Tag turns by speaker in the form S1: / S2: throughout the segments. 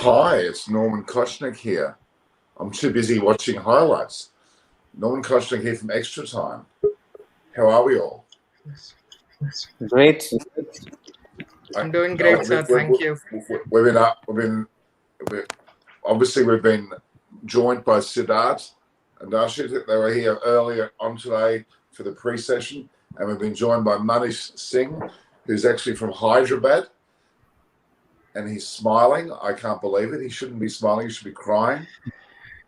S1: Hi, it's Norman Kochnick here. I'm too busy watching highlights. Norman Kochnick here from Extra Time. How are we all?
S2: Great.
S3: I'm doing great, sir. Thank you.
S1: We've been joined by Siddharth and Ashit. They were here earlier on today for the pre-session, and we've been joined by Manish Singh, who's actually from Hyderabad, and he's smiling. I can't believe it. He shouldn't be smiling. He should be crying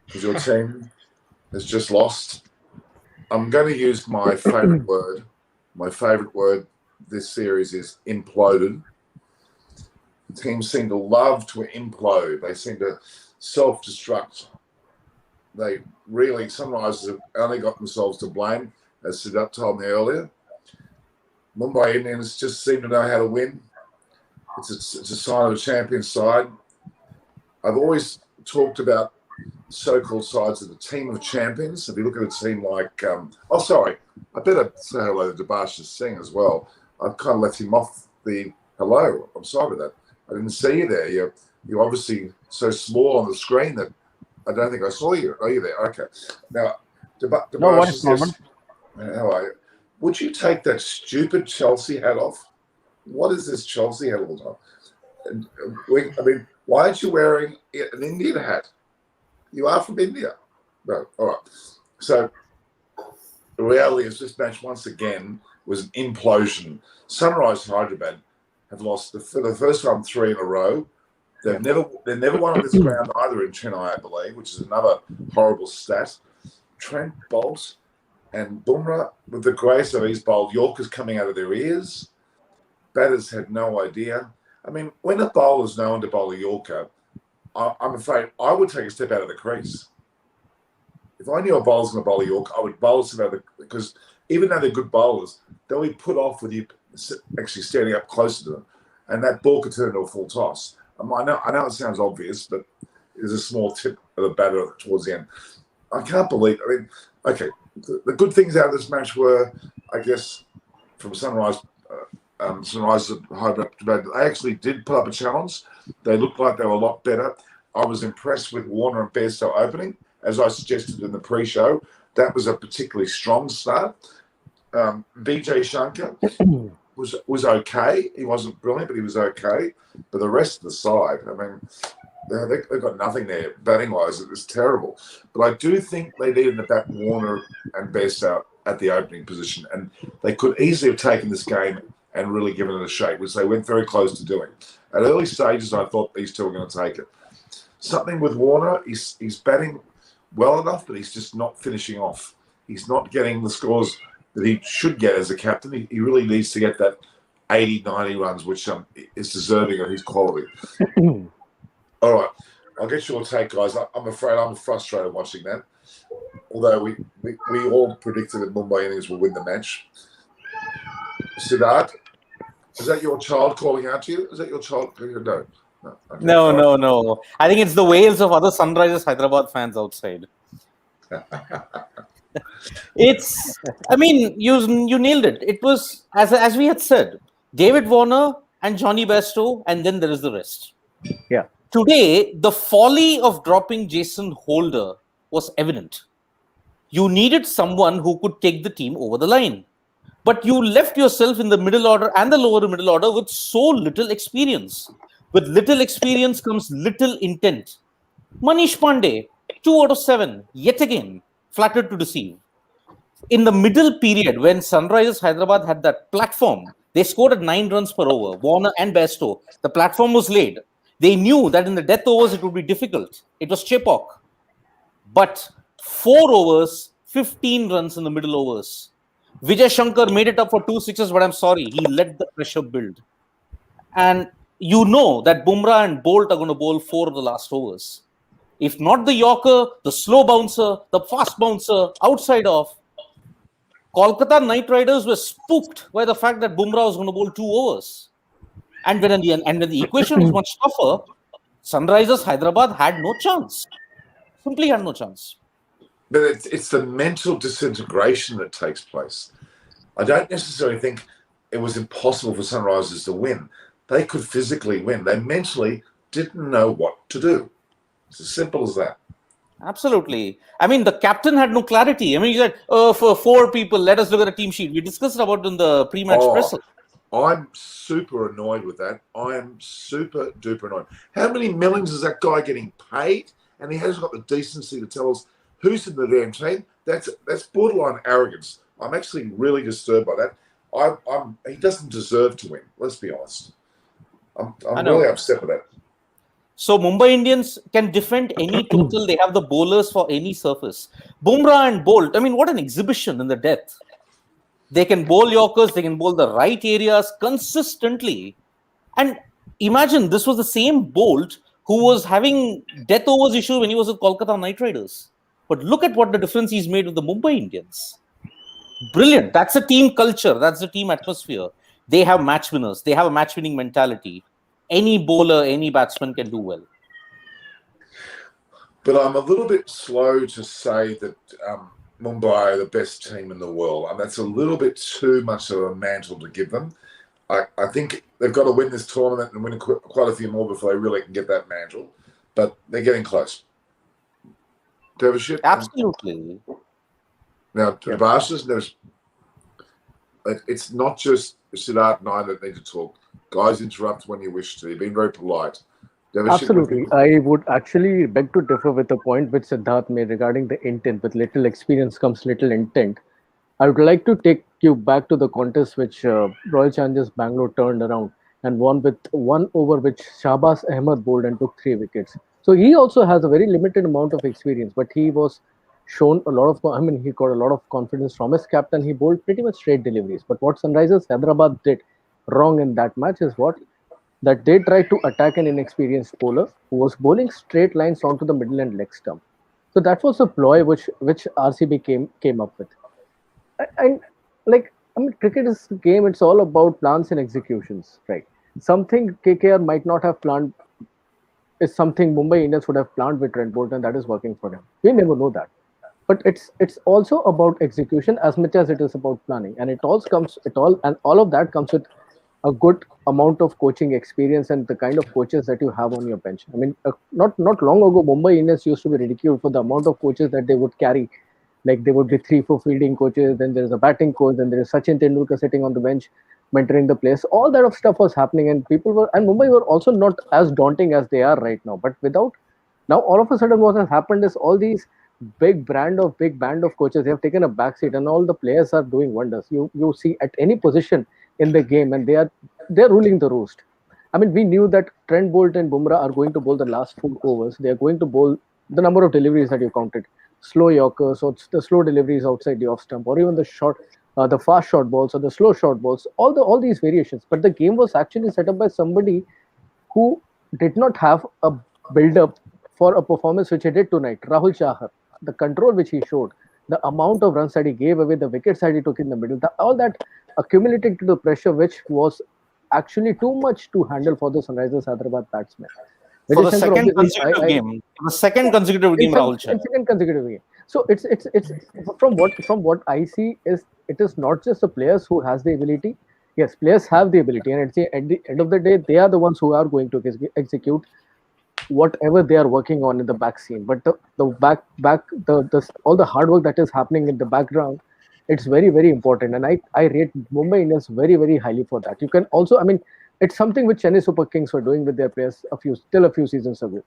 S1: because your team has just lost. I'm going to use my favorite word. My favorite word this series is imploded. Teams seem to love to implode. They seem to self-destruct. They really, Sunrisers have only got themselves to blame, as Siddharth told me earlier. Mumbai Indians just seem to know how to win. It's a sign of a champion side. I've always talked about so-called sides of the team of champions. If you look at a team like, I better say hello to Debashis Singh as well. I've kind of left him off the hello. I'm sorry about that. I didn't see you there. You're obviously so small on the screen that I don't think I saw you. Are you there? Okay. Now, Debashis, how are you? Would you take that stupid Chelsea hat off? What is this Chelsea hat all the time? Why aren't you wearing an Indian hat? You are from India. No, all right. So the reality is this match, once again, was an implosion. Sunrisers Hyderabad have lost for the first time 3 in a row. They've never won on this ground either in Chennai, I believe, which is another horrible stat. Trent Bolt and Bumrah, with the grace of his bowled Yorkers coming out of their ears. Batters had no idea. I mean, when a bowler's known to bowl a Yorker, I'm afraid I would take a step out of the crease. If I knew a bowler's going to bowl a Yorker, I would bowl a step out of because even though they're good bowlers, they'll be put off with you actually standing up closer to them, and that ball could turn into a full toss. I know it sounds obvious, but there's a small tip of the batter towards the end. I can't believe. I mean, okay, the good things out of this match were, I guess, from Sunrisers Hyderabad, they actually did put up a challenge. They looked like they were a lot better. I was impressed with Warner and Bairstow opening, as I suggested in the pre-show. That was a particularly strong start. BJ Shankar was okay. He wasn't brilliant, but he was okay. But the rest of the side, I mean, they've got nothing there batting-wise. It was terrible. But I do think they needed to bat Warner and Bairstow at the opening position, and they could easily have taken this game and really given it a shake, which they went very close to doing. At early stages, I thought these two were going to take it. Something with Warner, he's batting well enough, but he's just not finishing off. He's not getting the scores that he should get as a captain. He really needs to get that 80, 90 runs, which is deserving of his quality. All right, I'll get your take, guys. I'm afraid I'm frustrated watching that. Although we all predicted that Mumbai Indians will win the match. Siddharth, is that your child calling out to you? Is that your child? No. Okay.
S2: No. I think it's the wails of other Sunrisers Hyderabad fans outside. You nailed it. It was, as we had said, David Warner and Johnny Bairstow, and then there is the rest.
S3: Yeah.
S2: Today, the folly of dropping Jason Holder was evident. You needed someone who could take the team over the line. But you left yourself in the middle order and the lower middle order with so little experience. With little experience comes little intent. Manish Pandey, 2 out of 7, yet again, flattered to deceive. In the middle period, when Sunrisers Hyderabad had that platform, they scored at 9 runs per over, Warner and Bairstow. The platform was laid. They knew that in the death overs, it would be difficult. It was Chepauk. But 4 overs, 15 runs in the middle overs. Vijay Shankar made it up for 2 sixes, but I'm sorry, he let the pressure build. And you know that Bumrah and Bolt are going to bowl 4 of the last overs. If not the Yorker, the slow bouncer, the fast bouncer, outside off, Kolkata Knight Riders were spooked by the fact that Bumrah was going to bowl 2 overs. And when the equation was much tougher, Sunrisers Hyderabad had no chance. Simply had no chance.
S1: But it's the mental disintegration that takes place. I don't necessarily think it was impossible for Sunrisers to win. They could physically win. They mentally didn't know what to do. It's as simple as that.
S2: Absolutely. I mean, the captain had no clarity. I mean, he said, for 4 people, let us look at a team sheet. We discussed about it in the pre-match presser.
S1: I'm super annoyed with that. I am super duper annoyed. How many millions is that guy getting paid? And he hasn't got the decency to tell us who's in the damn team. That's borderline arrogance. I'm actually really disturbed by that. He doesn't deserve to win. Let's be honest. I'm really upset with that.
S2: So Mumbai Indians can defend any total. They have the bowlers for any surface. Bumrah and Bolt, I mean, what an exhibition in the death. They can bowl Yorkers. They can bowl the right areas consistently. And imagine this was the same Bolt who was having death overs issue when he was with Kolkata Knight Riders. But look at what the difference he's made with the Mumbai Indians. Brilliant. That's a team culture. That's the team atmosphere. They have match winners. They have a match winning mentality. Any bowler, any batsman can do well.
S1: But I'm a little bit slow to say that Mumbai are the best team in the world. And that's a little bit too much of a mantle to give them. I think they've got to win this tournament and win quite a few more before they really can get that mantle. But they're getting close. Devashit?
S2: Absolutely.
S1: Now, Devashit, it's not just Siddharth and I that need to talk. Guys, interrupt when you wish to. You've been very polite.
S4: Absolutely. I would actually beg to differ with the point which Siddharth made regarding the intent. With little experience comes little intent. I would like to take you back to the contest which Royal Challengers Bangalore turned around and won with 1 over which Shahbaz Ahmed bowled and took 3 wickets. So he also has a very limited amount of experience, but he was shown a lot of, he got a lot of confidence from his captain. He bowled pretty much straight deliveries. But what Sunrisers Hyderabad did wrong in that match is that they tried to attack an inexperienced bowler who was bowling straight lines onto the middle and leg stump. So that was a ploy which RCB came up with. And cricket is a game. It's all about plans and executions, right? Something KKR might not have planned is something Mumbai Indians would have planned with Trent Bolt, and that is working for them. We never know that. But it's also about execution as much as it is about planning, and all of that comes with a good amount of coaching experience and the kind of coaches that you have on your bench. I mean, not long ago, Mumbai Indians used to be ridiculed for the amount of coaches that they would carry. Like there would be 3-4 fielding coaches, then there's a batting coach, then there is Sachin Tendulkar sitting on the bench, mentoring the players. All that of stuff was happening, and Mumbai were also not as daunting as they are right now. But now all of a sudden what has happened is all these big band of coaches, they have taken a backseat, and all the players are doing wonders. You see at any position in the game, and they're ruling the roost. I mean, we knew that Trent Bolt and Bumrah are going to bowl the last 4 overs. They are going to bowl the number of deliveries that you counted, slow Yorkers or the slow deliveries outside the off stump, or even the fast short balls or the slow short balls. All these variations. But the game was actually set up by somebody who did not have a build-up for a performance which he did tonight. Rahul Chahar, the control which he showed, the amount of runs that he gave away, the wickets that he took in the middle, all that accumulated to the pressure which was actually too much to handle for the Sunrisers Hyderabad batsmen.
S2: For the second consecutive game, Rahul Chahar.
S4: Second consecutive game. So it's from what I see is it is not just the players who has the ability. Yes, players have the ability, and at the end of the day, they are the ones who are going to execute whatever they are working on in the back scene. But all the hard work that is happening in the background, it's very, very important. And I rate Mumbai Indians very, very highly for that. You can also, I mean, it's something which Chennai Super Kings were doing with their players a few seasons ago.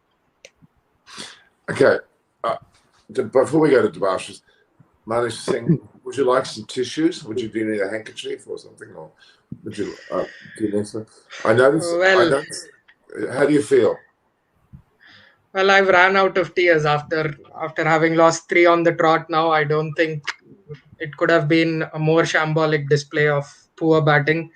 S1: Okay. Before we go to Devashit, Manish Singh, would you like some tissues? Would you need a handkerchief or something? Or would you do you need some? I noticed. How do you feel?
S3: Well, I've ran out of tears after having lost 3 on the trot now. I don't think it could have been a more shambolic display of poor batting.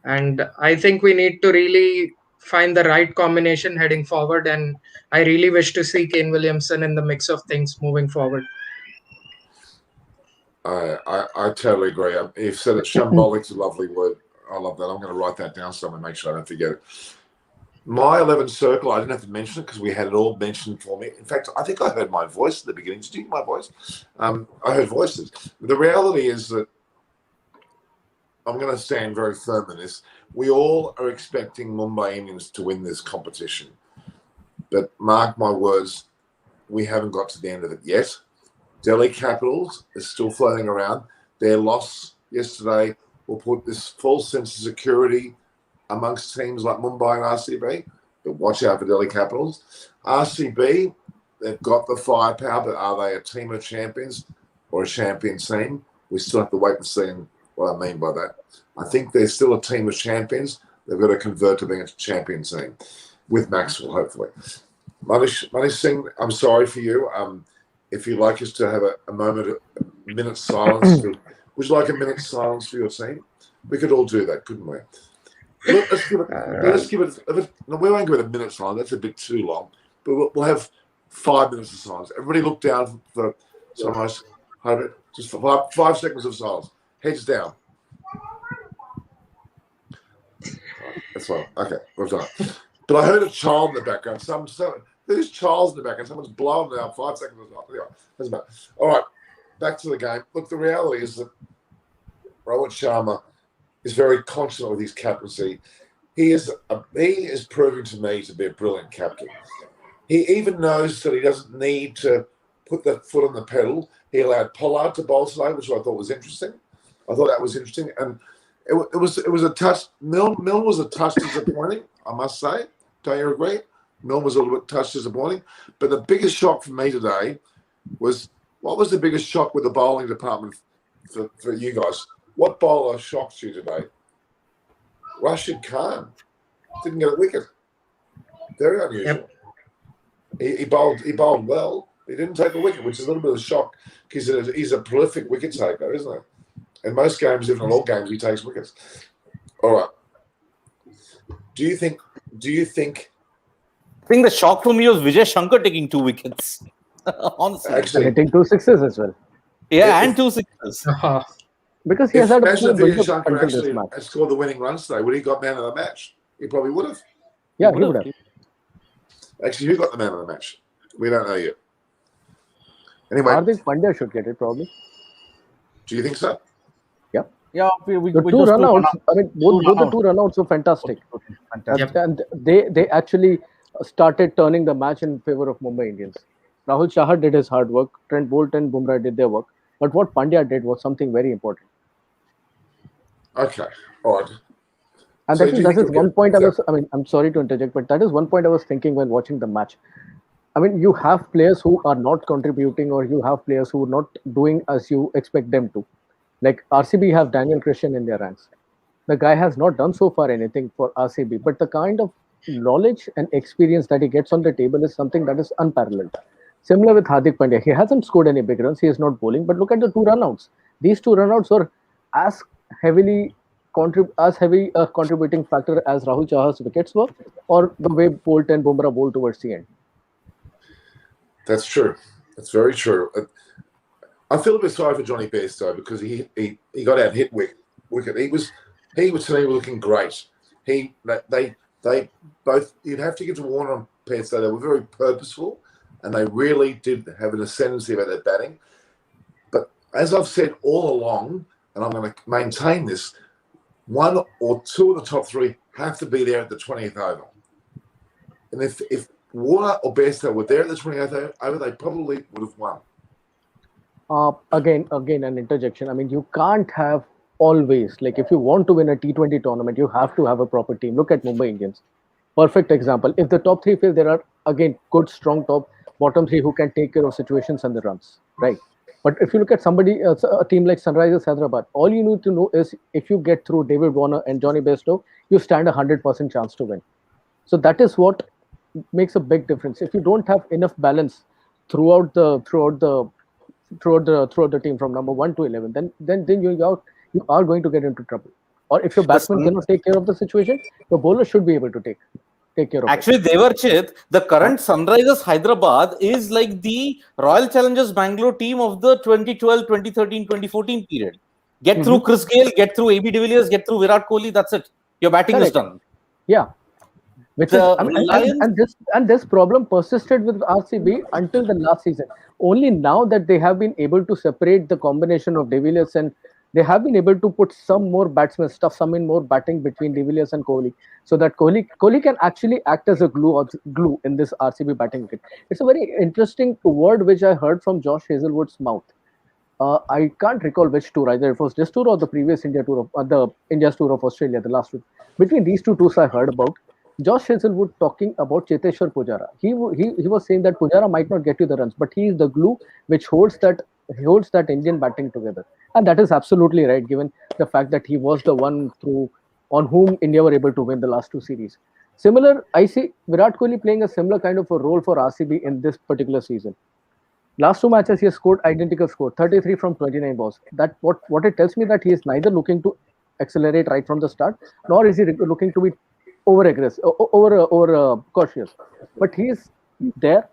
S3: And I think we need to really find the right combination heading forward. And I really wish to see Kane Williamson in the mix of things moving forward.
S1: I totally agree. You've said it. Shambolic's a lovely word. I love that. I'm going to write that down somewhere, make sure I don't forget it. My 11 circle, I didn't have to mention it because we had it all mentioned for me. In fact, I think I heard my voice at the beginning. Did you hear my voice? I heard voices. The reality is that I'm going to stand very firm in this. We all are expecting Mumbai Indians to win this competition. But mark my words, we haven't got to the end of it yet. Delhi Capitals is still floating around. Their loss yesterday will put this false sense of security amongst teams like Mumbai and RCB. But watch out for Delhi Capitals. RCB, they've got the firepower, but are they a team of champions or a champion team? We still have to wait and see what I mean by that. I think they're still a team of champions. They've got to convert to being a champion team with Maxwell, hopefully. Manish Singh, I'm sorry for you. If you'd like us to have a minute silence, would you like a minute silence for your team? We could all do that, couldn't we? Let's give it. No, we won't give it a minute silence. That's a bit too long. But we'll have 5 minutes of silence. Everybody look down for Sunrise. Just for 5 seconds of silence. Heads down. That's fine. Okay, we've done it. But I heard a child in the background. There's child's in the background. Someone's blowing now. 5 seconds of silence. Anyway, doesn't matter. All right, back to the game. Look, the reality is that Rohit Sharma is very confident with his captaincy. He is proving to me to be a brilliant captain. He even knows that he doesn't need to put the foot on the pedal. He allowed Pollard to bowl today, which I thought was interesting. And it was a touch. Milne was a touch disappointing, I must say. Don't you agree? Milne was a little bit touch disappointing. But the biggest shock for me today was, what was the biggest shock with the bowling department for you guys? What bowler shocked you today? Rashid Khan didn't get a wicket. Very unusual. Yep. He bowled well. He didn't take the wicket, which is a little bit of a shock because he's a prolific wicket taker, isn't he? In most games, if not all games, he takes wickets. All right. Do you think?
S2: I think the shock for me was Vijay Shankar taking 2 wickets. Honestly,
S4: actually, hitting 2 sixes as well.
S2: Yeah, and 2 sixes.
S4: Because he has had a
S1: Vijay Shankar actually scored the winning runs today. Would he got man of the match? He probably would have.
S4: Yeah, he would have.
S1: Actually, who got the man of the match? We don't know yet. Anyway,
S4: Hardik Pandya should get it probably.
S1: Do you think so?
S4: Yeah.
S2: Yeah.
S4: The 2 runouts. I mean, both the 2 runouts were fantastic.
S2: Fantastic.
S4: And they actually started turning the match in favor of Mumbai Indians. Rahul Chahar did his hard work. Trent Bolt and Bumrah did their work. But what Pandya did was something very important.
S1: Okay. All right.
S4: And that is one point I'm sorry to interject, but that is one point I was thinking when watching the match. I mean, you have players who are not contributing, or you have players who are not doing as you expect them to. Like RCB have Daniel Christian in their ranks. The guy has not done so far anything for RCB, but the kind of knowledge and experience that he gets on the table is something that is unparalleled. Similar with Hardik Pandya. He hasn't scored any big runs. He is not bowling. But look at the 2 runouts. These 2 runouts were as heavy a contributing factor as Rahul Chahar's wickets were, or the way Bolt and Bumrah bowled towards the end.
S1: That's true. That's very true. I feel a bit sorry for Johnny Bairstow because he got out hit wicket. He was to me looking great. They both, you'd have to give to Warner and Bairstow. They were very purposeful, and they really did have an ascendancy about their batting. But as I've said all along, and I'm going to maintain this, 1 or 2 of the top 3 have to be there at the 20th over. And if Warner or Bairstow were there at the 20th over, they probably would have won.
S4: Again, an interjection. I mean, you can't have always, like, if you want to win a T20 tournament, you have to have a proper team. Look at Mumbai Indians. Perfect example. If the top 3 fail, there are, again, good, strong bottom 3 who can take care of situations and the runs, right? But if you look at a team like Sunrisers Hyderabad, all you need to know is if you get through David Warner and Johnny Bairstow, you stand 100% chance to win. So that is what makes a big difference. If you don't have enough balance throughout the team from number 1 to 11, then you are going to get into trouble. Or if your batsman cannot take care of the situation, your bowler should be able to take care of
S2: Actually, Devarchit, the current Sunrisers Hyderabad is like the Royal Challengers Bangalore team of the 2012, 2013, 2014 period. Get through Chris Gayle, get through AB de Villiers, get through Virat Kohli, that's it. Your batting is done.
S4: Yeah. This problem persisted with RCB until the last season. Only now that they have been able to separate the combination of de Villiers and they have been able to put some more batsmen, stuff some in more batting between De Villiers and Kohli, so that Kohli can actually act as a glue in this RCB batting wicket. It's a very interesting word which I heard from Josh Hazelwood's mouth. I can't recall which tour, either it was this tour or the previous India tour of the India's tour of Australia, the last tour. Between these two tours, I heard about Josh Hazelwood talking about Cheteshwar Pujara. He was saying that Pujara might not get you the runs, but he is the glue which holds that Indian batting together, and that is absolutely right, given the fact that he was the one through on whom India were able to win the last two series. Similar, I see Virat Kohli playing a similar kind of a role for RCB in this particular season. Last two matches, he has scored identical score, 33 from 29 balls. That what it tells me that he is neither looking to accelerate right from the start, nor is he looking to be over aggressive, over cautious. But he is there.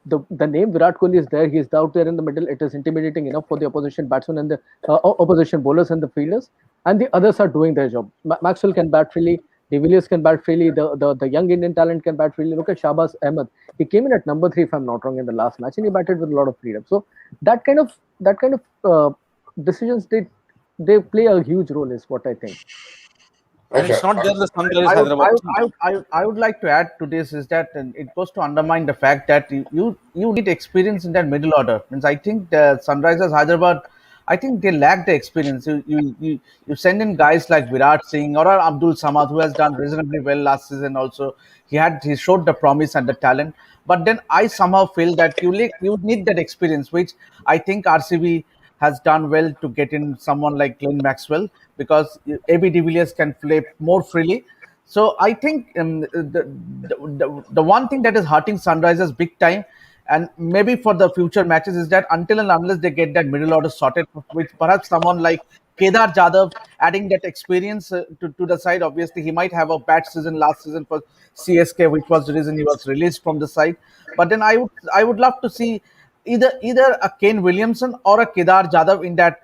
S4: The name Virat Kohli is there. He is out there in the middle. It is intimidating enough for the opposition batsmen and the opposition bowlers and the fielders. And the others are doing their job. Maxwell can bat freely. De Villiers can bat freely. The young Indian talent can bat freely. Look at Shahbaz Ahmed. He came in at number 3, if I'm not wrong, in the last match, and he batted with a lot of freedom. So that kind of decisions they play a huge role, is what I think.
S2: And it's not just the Sunrisers Hyderabad.
S5: I would like to add to this is that it goes to undermine the fact that you need experience in that middle order. Means I think the Sunrisers Hyderabad, I think they lack the experience. You send in guys like Virat Singh or Abdul Samad, who has done reasonably well last season. Also, he showed the promise and the talent. But then I somehow feel that you need that experience, which I think RCB has done well to get in someone like Glenn Maxwell, because AB de Villiers can play more freely. So I think the one thing that is hurting Sunrisers big time, and maybe for the future matches, is that until and unless they get that middle order sorted, with perhaps someone like Kedar Jadhav adding that experience to the side. Obviously, he might have a bad season last season for CSK, which was the reason he was released from the side. But then I would love to see either a Kane Williamson or a Kedar Jadhav in that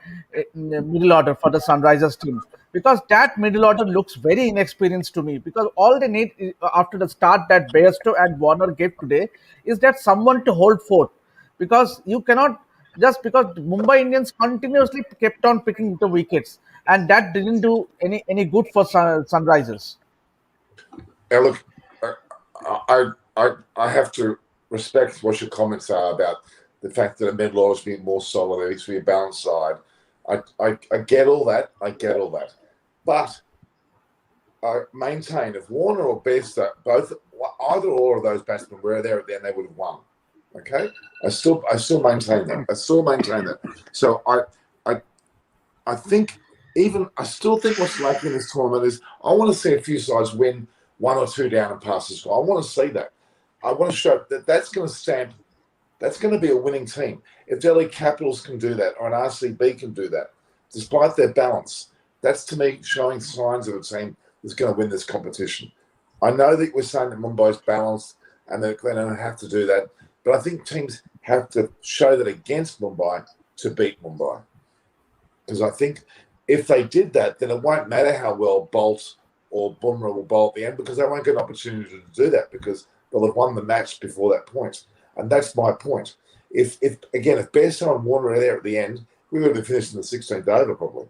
S5: middle order for the Sunrisers team, because that middle order looks very inexperienced to me, because all they need after the start that Bairstow and Warner gave today is that someone to hold forth, because you cannot, just because Mumbai Indians continuously kept on picking the wickets, and that didn't do any good for Sunrisers.
S1: Now look, I have to respect what your comments are about the fact that a middle order is being more solid, there needs to be a balanced side. I get all that. But I maintain if Warner or Bairstow, either or of those batsmen were there at the end, they would have won. Okay, I still maintain that. So I think I still think what's lacking in this tournament is I want to see a few sides win 1 or 2 down and pass the score. I want to see that. I want to show that that's going to stamp. That's going to be a winning team. If Delhi Capitals can do that, or an RCB can do that, despite their balance, that's to me showing signs of a team that's going to win this competition. I know that we're saying that Mumbai's balanced and they're going to have to do that, but I think teams have to show that against Mumbai to beat Mumbai. Because I think if they did that, then it won't matter how well Bolt or Bumrah will bowl at the end, because they won't get an opportunity to do that, because they'll have won the match before that point. And that's my point. If Bairstow and Warner are there at the end, we would have finished in the 16th over probably.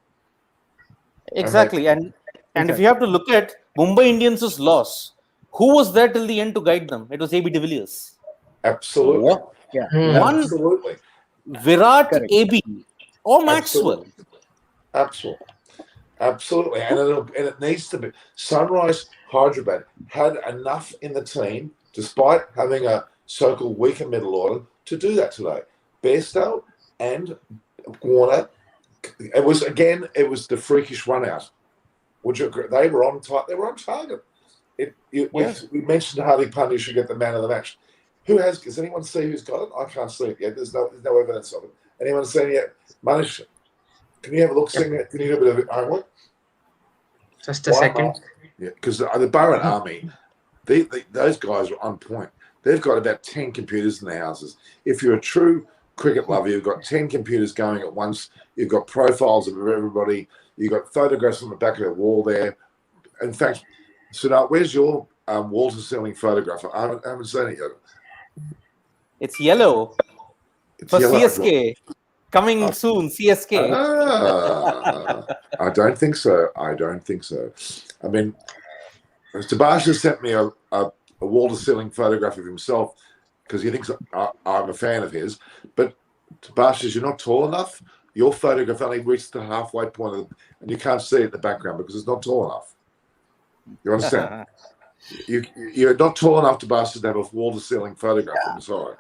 S2: Exactly. And if you have to look at Mumbai Indians' loss, who was there till the end to guide them? It was AB de Villiers.
S1: Absolutely.
S2: Absolutely. Virat, correct. AB, or Maxwell.
S1: Absolutely. And it needs to be. Sunrise Hyderabad had enough in the team, despite having a so-called weaker middle order, to do that today. Bairstow and Warner, it was the freakish run out. Would you agree? They were on target. We mentioned Hardik Pandya should get the man of the match. Does anyone see who's got it? I can't see it yet. There's no evidence of it. Anyone seen it yet? Manish, can you have a look? Can you do a bit of homework?
S3: Just a second.
S1: Yeah, because the Bharat Army, those guys are on point. They've got about 10 computers in their houses. If you're a true cricket lover, you've got 10 computers going at once. You've got profiles of everybody. You've got photographs on the back of the wall there. In fact, Sunat, where's your wall-to-ceiling photograph? I haven't seen it yet.
S2: It's yellow. For
S1: yellow.
S2: CSK. Coming soon, CSK.
S1: I don't think so. I don't think so. I mean, Sebastian sent me a wall-to-ceiling photograph of himself because he thinks I'm a fan of his. But Sebastian, you're not tall enough. Your photograph only reaches the halfway point, and you can't see it in the background because it's not tall enough. You understand? You're not tall enough, Sebastian, to have a wall-to-ceiling photograph. I'm sorry.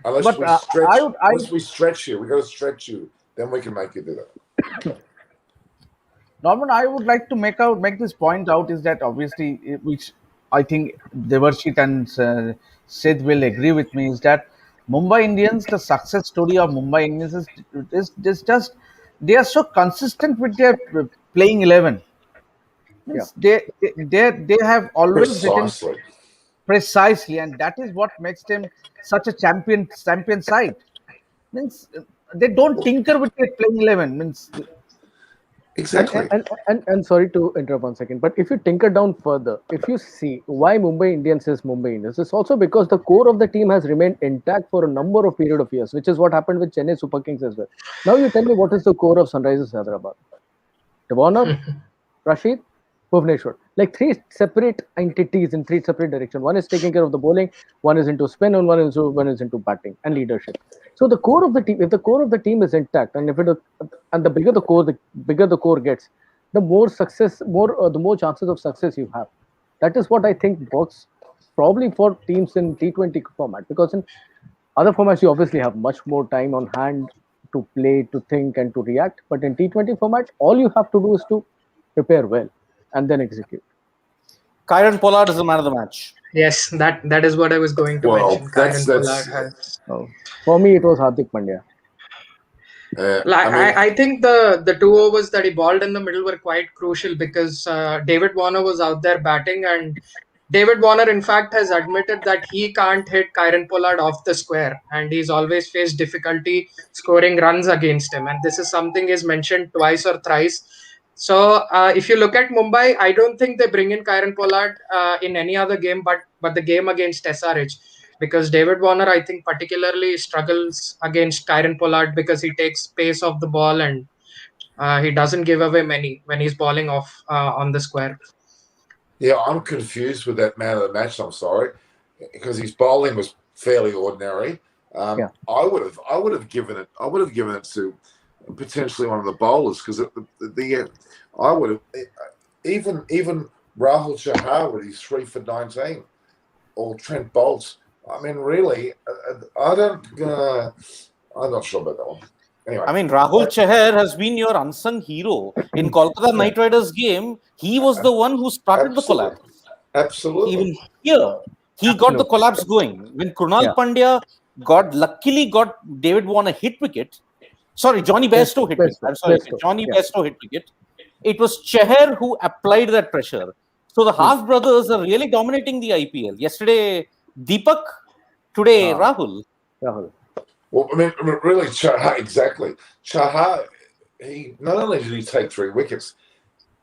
S1: Unless we stretch you, we got to stretch you. Then we can make you do that.
S5: Norman, I would like to make this point out is that obviously, which I think Devarshit and Sid will agree with me, is that Mumbai Indians, the success story of Mumbai Indians is just they are so consistent with their playing 11. Means they have always written precisely, and that is what makes them such a champion side. Means they don't tinker with their playing 11. Means.
S1: Exactly.
S4: And sorry to interrupt 1 second, but if you tinker down further, if you see why Mumbai Indians is Mumbai Indians, it's also because the core of the team has remained intact for a number of period of years, which is what happened with Chennai Super Kings as well. Now you tell me what is the core of Sunrisers Hyderabad? Warner, Rashid, Bhuvneshwar, like three separate entities in three separate directions. One is taking care of the bowling, one is into spin, and one is into batting and leadership. So the core of the team, if the core of the team is intact, and the bigger the core gets, the more success, the more chances of success you have. That is what I think works probably for teams in T20 format, because in other formats you obviously have much more time on hand to play, to think, and to react. But in T20 format, all you have to do is to prepare well and then execute.
S2: Kieron Pollard is the man of the match.
S3: Yes, that is what I was going to mention. Kieron Pollard has.
S4: For me, it was Hardik Pandya.
S3: I think the 2 overs that he bowled in the middle were quite crucial because David Warner was out there batting, and David Warner, in fact, has admitted that he can't hit Kieron Pollard off the square, and he's always faced difficulty scoring runs against him. And this is something he's mentioned twice or thrice. So if you look at Mumbai, I don't think they bring in Kieron Pollard in any other game but the game against SRH, because David Warner, I think, particularly struggles against Kieron Pollard because he takes pace off the ball and he doesn't give away many when he's bowling off on the square.
S1: Yeah, I'm confused with that man of the match. I'm sorry, because his bowling was fairly ordinary. I would have given it to potentially one of the bowlers, because I would have even Rahul Chahar with his 3 for 19 or Trent Bolt. I mean, really, I'm not sure about that one. Anyway,
S2: I mean, Rahul Chahar has been your unsung hero in Kolkata Knight Riders game. He was the one who started the collapse.
S1: Absolutely.
S2: Even here, he got the collapse going. When Krunal Pandya luckily got David Warner hit wicket. Sorry, Johnny Bairstow hit wicket. I'm sorry, Johnny Bairstow hit wicket. It was Chahar who applied that pressure. So the half brothers are really dominating the IPL. Yesterday, Deepak. Today, Rahul.
S1: Well, I mean, really, Chahar, exactly. Chahar, he not only did he take 3 wickets,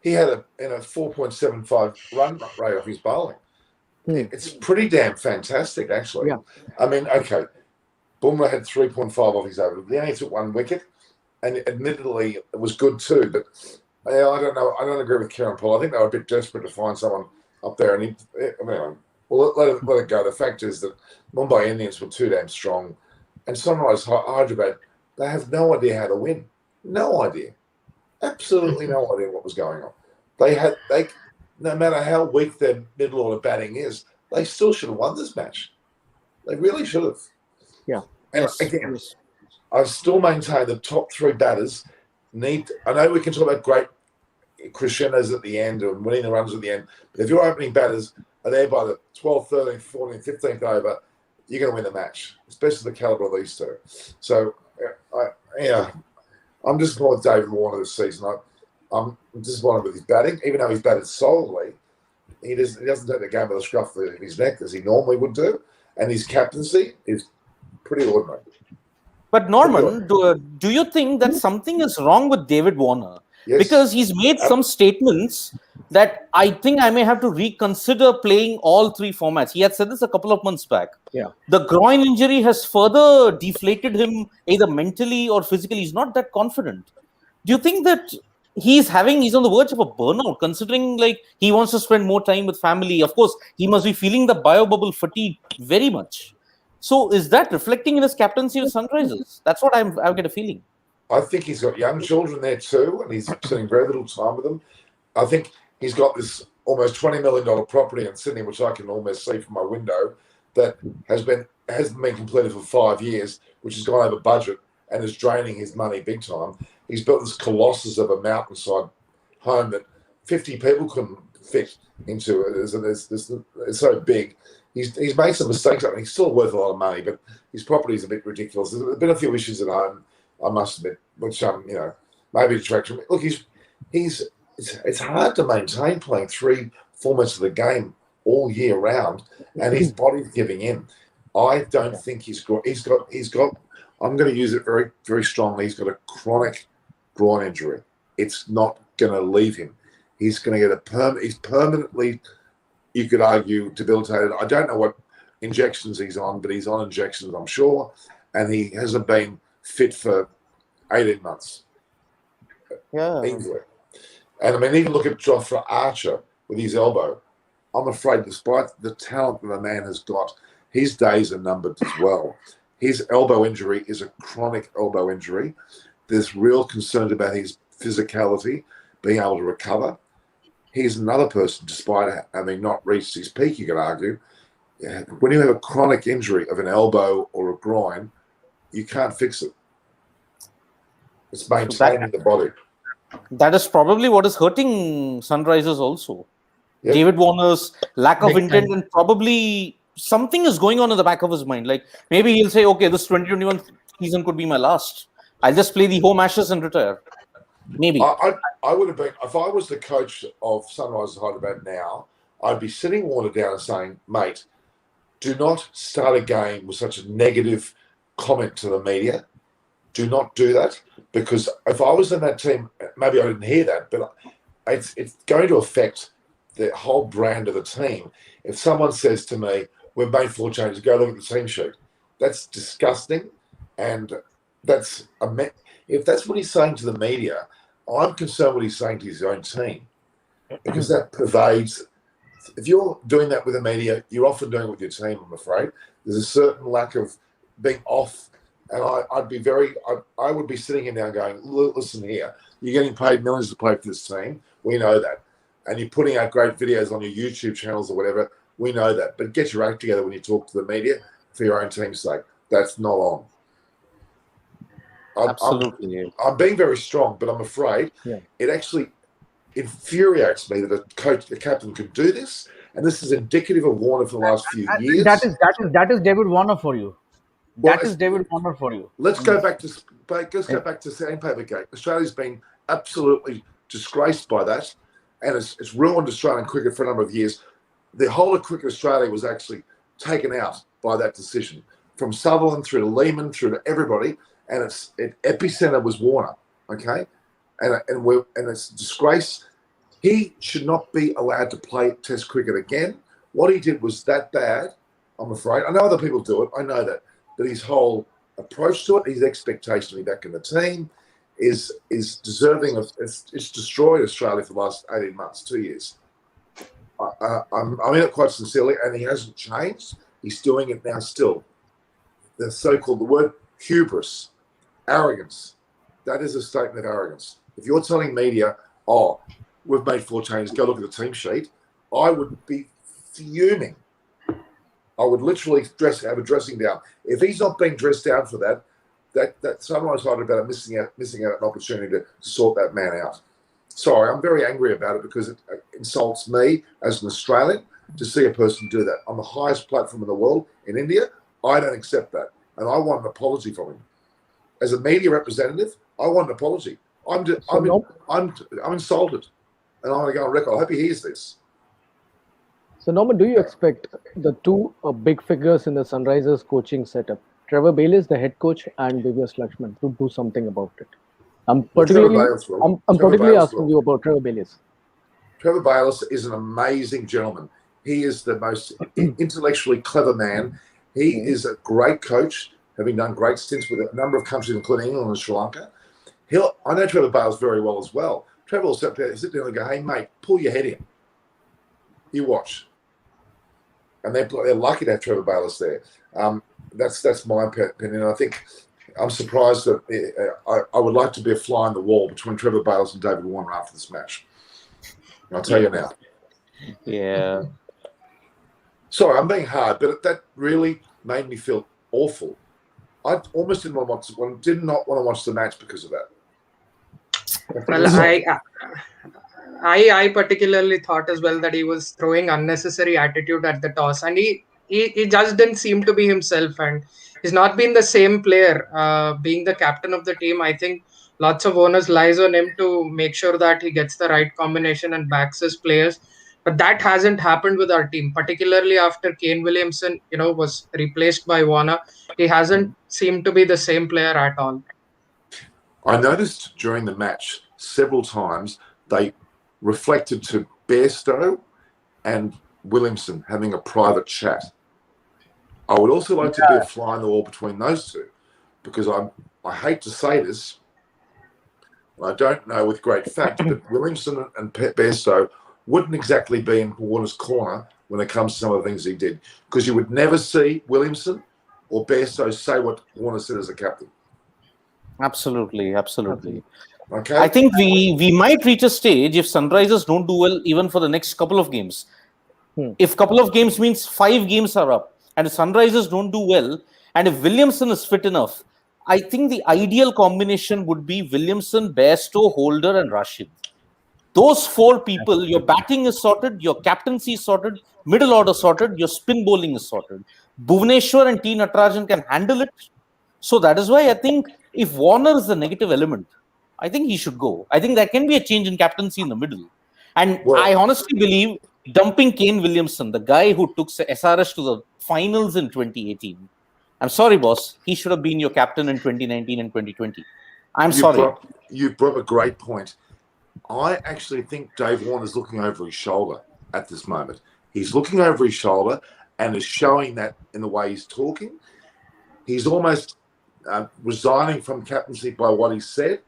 S1: he had a 4.75 run rate off his bowling. It's pretty damn fantastic, actually. I mean, okay, Bumrah had 3.5 off his over. He only took 1 wicket, and admittedly, it was good too. But I don't know. I don't agree with Kieron Pollard. I think they were a bit desperate to find someone up there. And let it go. The fact is that Mumbai Indians were too damn strong, and Sunrisers Hyderabad, they have no idea how to win. No idea. Absolutely no idea what was going on. They no matter how weak their middle order batting is, they still should have won this match. They really should have.
S4: Yeah.
S1: And again, I still maintain the top 3 batters need. I know we can talk about great crescendos at the end and winning the runs at the end, but if your opening batters are there by the 12th, 13th, 14th, 15th over, you're going to win the match, especially the caliber of these 2. So, I'm disappointed with David Warner this season. I'm disappointed with his batting, even though he's batted solidly. He doesn't take the game by the scruff of his neck as he normally would do, and his captaincy is pretty ordinary.
S2: But Norman, do you think that something is wrong with David Warner?
S1: Yes.
S2: Because he's made some statements that I think I may have to reconsider playing all three formats. He had said this a couple of months back.
S4: Yeah.
S2: The groin injury has further deflated him either mentally or physically. He's not that confident. Do you think that he's on the verge of a burnout, considering like he wants to spend more time with family? Of course, he must be feeling the bio-bubble fatigue very much. So is that reflecting in his captaincy with Sunrisers? That's what I get a feeling.
S1: I think he's got young children there too, and he's spending very little time with them. I think he's got this almost $20 million property in Sydney, which I can almost see from my window, that hasn't been completed for 5 years, which has gone over budget and is draining his money big time. He's built this colossus of a mountainside home that 50 people couldn't fit into. It's so big. He's made some mistakes. I mean, he's still worth a lot of money, but his property is a bit ridiculous. There's been a few issues at home, I must admit, which maybe distraction. Look, it's hard to maintain playing 3 formats of the game all year round, and his body's giving in. I don't think he's got. I'm going to use it very, very strongly. He's got a chronic groin injury. It's not going to leave him. He's going to get he's permanently, you could argue, debilitated. I don't know what injections he's on, but he's on injections, I'm sure, and he hasn't been fit for 18 months.
S2: Yeah.
S1: Easily. And I mean, even look at Jofra Archer with his elbow. I'm afraid, despite the talent that the man has got, his days are numbered as well. His elbow injury is a chronic elbow injury. There's real concerns about his physicality, being able to recover. He's another person, despite having not reached his peak, you could argue. When you have a chronic injury of an elbow or a groin, you can't fix it. It's maintaining the body.
S2: That is probably what is hurting Sunrisers also.
S1: Yep.
S2: David Warner's lack of
S3: Big
S2: intent,
S3: time.
S2: and probably something is going on in the back of his mind. Like maybe he'll say, okay, this 2021 season could be my last. I'll just play the home Ashes and retire. Maybe.
S1: I would have been, if I was the coach of Sunrisers Hyderabad now, I'd be sitting Warner down and saying, mate, do not start a game with such a negative comment to the media. Do not do that, because if I was in that team, maybe I didn't hear that, but it's going to affect the whole brand of the team. If someone says to me, we've made 4 changes, go look at the team sheet, that's disgusting. And if that's what he's saying to the media, I'm concerned what he's saying to his own team, because that pervades. If you're doing that with the media, you're often doing it with your team, I'm afraid. There's a certain lack of being off. And I would be sitting here now going, listen here, you're getting paid millions to play for this team. We know that. And you're putting out great videos on your YouTube channels or whatever. We know that. But get your act together when you talk to the media for your own team's sake. That's not on.
S2: Absolutely.
S1: I'm being very strong, but I'm afraid it actually infuriates me that a captain could do this. And this is indicative of Warner for the last few years.
S5: That is David Warner for you. That is David Warner for you.
S1: Let's go back to Sandpaper. Australia's been absolutely disgraced by that, and it's ruined Australian cricket for a number of years. The whole of Cricket Australia was actually taken out by that decision, from Sutherland through to Lehman through to everybody, and its epicenter was Warner. Okay, and it's a disgrace. He should not be allowed to play Test cricket again. What he did was that bad. I'm afraid. I know other people do it. I know that. But his whole approach to it, his expectation to be back in the team, is deserving of. It's destroyed Australia for the last 18 months, 2 years. I mean it quite sincerely, and he hasn't changed. He's doing it now still. The so-called, the word hubris, arrogance, that is a statement of arrogance. If you're telling media, oh, we've made 4 changes, go look at the team sheet, I would be fuming. I would literally have a dressing down. If he's not being dressed down for that Sunrise Hyderabad are missing out an opportunity to sort that man out. Sorry, I'm very angry about it, because it insults me as an Australian to see a person do that on the highest platform in the world in India. I don't accept that, and I want an apology from him. As a media representative, I want an apology. I'm insulted, and I'm going to go on record. I hope he hears this.
S4: So, Norman, do you expect the 2 big figures in the Sunrisers coaching setup, Trevor Bayliss, the head coach, and Divyash Lakshman, to do something about it? I'm particularly asking you about Trevor Bayliss.
S1: Trevor Bayliss is an amazing gentleman. He is the most intellectually clever man. He is a great coach, having done great stints with a number of countries, including England and Sri Lanka. I know Trevor Bayliss very well as well. Trevor will sit down and go, "Hey, mate, pull your head in. You watch." And they're lucky to have Trevor Bayliss there. That's my opinion. I think I'm surprised that I would like to be a fly on the wall between Trevor Bayliss and David Warner after this match. I'll tell you now.
S2: Yeah.
S1: Sorry, I'm being hard, but that really made me feel awful. I almost did not want to watch the match because of that.
S3: Well, I particularly thought as well that he was throwing unnecessary attitude at the toss, and he just didn't seem to be himself, and he's not been the same player. Being the captain of the team, I think lots of onus lies on him to make sure that he gets the right combination and backs his players. But that hasn't happened with our team, particularly after Kane Williamson, was replaced by Warner. He hasn't seemed to be the same player at all.
S1: I noticed during the match several times they reflected to Bairstow and Williamson having a private chat. I would also like to be a fly on the wall between those two, because I hate to say this, I don't know with great fact, but Williamson and Bairstow wouldn't exactly be in Warner's corner when it comes to some of the things he did, because you would never see Williamson or Bairstow say what Warner said as a captain.
S2: Absolutely.
S1: Okay.
S2: I think we might reach a stage if Sunrisers don't do well even for the next couple of games. If couple of games means 5 games are up, and if Sunrisers don't do well, and if Williamson is fit enough, I think the ideal combination would be Williamson, Bairstow, Holder, and Rashid. Those 4 people, your batting is sorted, your captaincy is sorted, middle order sorted, your spin bowling is sorted. Bhuvaneshwar and T. Natarajan can handle it. So that is why I think if Warner is the negative element, I think he should go. I think there can be a change in captaincy in the middle. And I honestly believe dumping Kane Williamson, the guy who took SRS to the finals in 2018, I'm sorry, boss, he should have been your captain in 2019 and 2020.
S1: You brought a great point. I actually think Dave Warner's looking over his shoulder at this moment. He's looking over his shoulder and is showing that in the way he's talking. He's almost resigning from captaincy by what he said.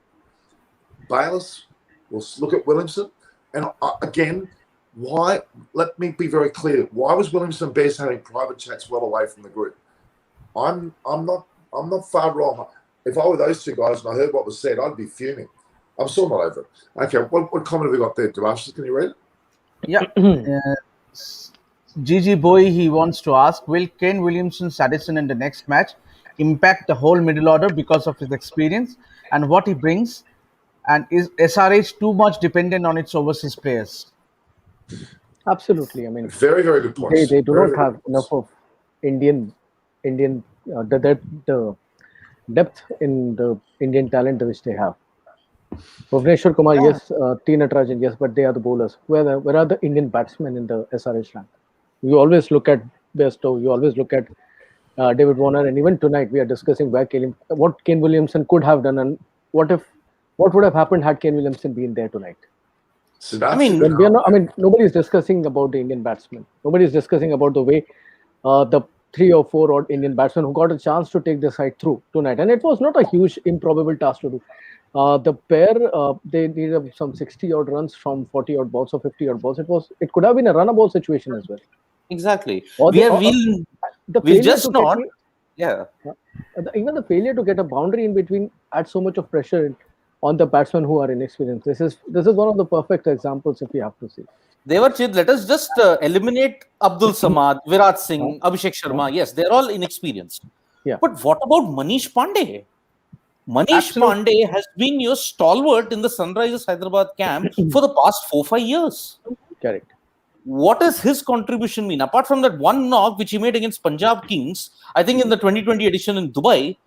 S1: Bayliss will look at Williamson. And again, why? Let me be very clear. Why was Williamson best having private chats well away from the group? I'm not far wrong. If I were those two guys and I heard what was said, I'd be fuming. I'm still not over it. Okay, what comment have we got there, Devashis? Can you read it?
S5: Yeah. Gigi Boy, he wants to ask, will Kane Williamson's addition in the next match impact the whole middle order because of his experience and what he brings? And is SRH too much dependent on its overseas players?
S4: Absolutely. I mean,
S1: very, very good point.
S4: They do not have enough of Indian the depth in the Indian talent which they have. Bhuvaneshwar Kumar, yes. T. Natarajan, yes, but they are the bowlers. Where are the Indian batsmen in the SRH rank? You always look at Bairstow, you always look at David Warner, and even tonight we are discussing what Kane Williamson could have done, and what would have happened had Kane Williamson been there tonight.
S1: So
S4: nobody is discussing about the Indian batsmen. Nobody is discussing about the way the 3 or 4 odd Indian batsmen who got a chance to take the side through tonight, and it was not a huge improbable task to do. The pair, they needed some 60 odd runs from 40 odd balls or 50 odd balls. It could have been a run-a-ball situation as well.
S2: Exactly.
S4: Even the failure to get a boundary in between adds so much of pressure on the batsmen who are inexperienced. This is one of the perfect examples, if you have to see.
S2: Devarchid, let us just eliminate Abdul Samad, Virat Singh, Abhishek Sharma. Yes, they're all inexperienced.
S4: Yeah.
S2: But what about Manish Pandey? Manish Pandey has been your stalwart in the Sunrisers Hyderabad camp for the past 4-5 years.
S4: Correct.
S2: What does his contribution mean? Apart from that one knock which he made against Punjab Kings, I think in the 2020 edition in Dubai,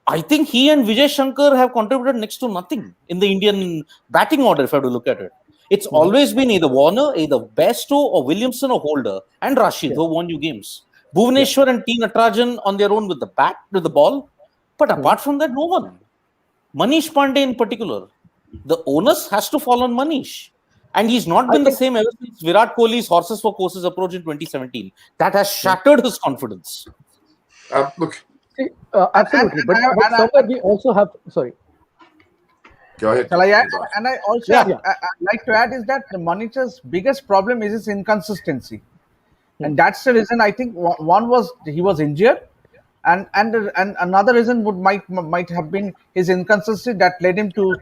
S2: I think he and Vijay Shankar have contributed next to nothing in the Indian batting order, if I have to look at it. It's always been either Warner, either Bairstow or Williamson or Holder and Rashid who won you games. Bhuvaneshwar and T. Natarajan on their own with the ball. But apart from that, no one. Manish Pandey in particular. The onus has to fall on Manish. And he's not been the same ever since Virat Kohli's horses for courses approach in 2017. That has shattered his confidence.
S1: Look,
S4: See, absolutely. But somewhere we also have. Sorry.
S1: go ahead.
S5: Shall I add?
S1: Vikas.
S5: And I also
S4: Yeah.
S5: I'd like to add is that Manich's biggest problem is his inconsistency, and that's the reason I think one was he was injured, and another reason might have been his inconsistency that led him to